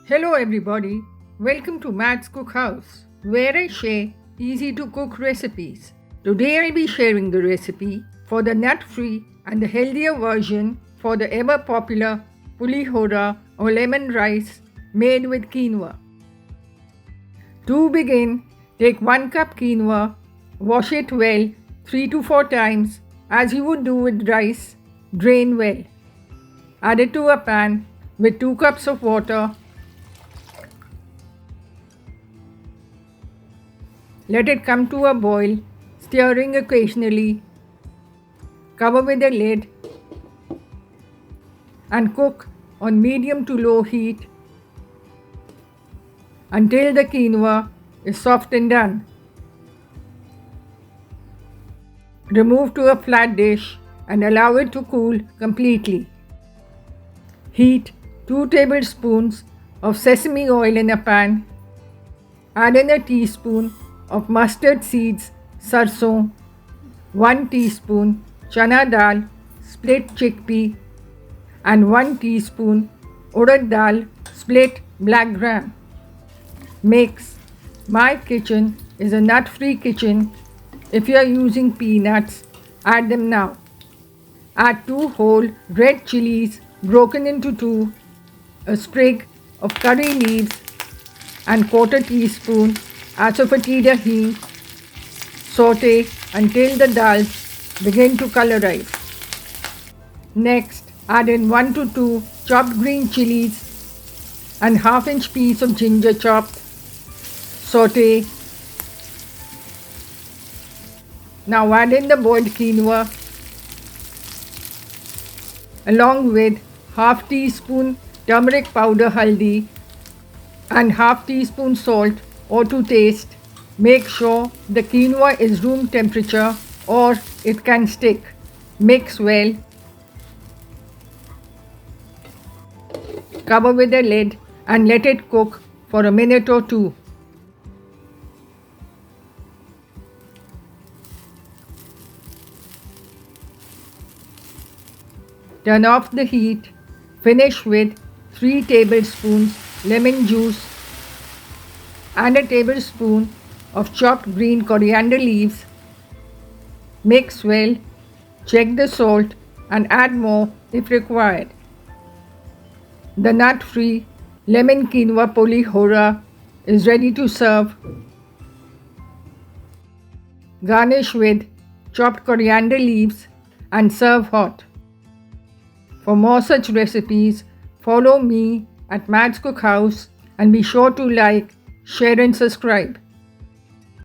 Hello everybody, welcome to Matt's Cookhouse, where I share easy to cook recipes. Today I'll be sharing the recipe for the nut-free and the healthier version for the ever popular pulihora or lemon rice made with quinoa. To begin, take 1 cup quinoa, wash it well 3 to 4 times as you would do with rice, drain well. Add it to a pan with 2 cups of water. Let it come to a boil, stirring occasionally. Cover with a lid and cook on medium to low heat until the quinoa is soft and done. Remove to a flat dish and allow it to cool completely. Heat 2 tablespoons of sesame oil in a pan. Add in a teaspoon of mustard seeds, sarson, 1 teaspoon chana dal, split chickpea, and 1 teaspoon urad dal, split black gram. Mix. My kitchen is a nut-free kitchen. If you are using peanuts, add them now. Add 2 whole red chilies broken into 2, a sprig of curry leaves, and 1/4 teaspoon asafoetida hing. Saute until the dals begin to colorize. Next, add in 1 to 2 chopped green chilies and 1/2 inch piece of ginger chopped. Saute. Now add in the boiled quinoa along with 1/2 teaspoon turmeric powder haldi and 1/2 teaspoon salt or to taste. Make sure the quinoa is room temperature or it can stick. Mix well. Cover with a lid and let it cook for a minute or 2. Turn off the heat. Finish with 3 tablespoons lemon juice and a tablespoon of chopped green coriander leaves. Mix well. Check the salt and add more if required. The nut-free lemon quinoa pulihora is ready to serve. Garnish with chopped coriander leaves and serve hot. For more such recipes, follow me at Matt's Cookhouse and be sure to like, share and subscribe.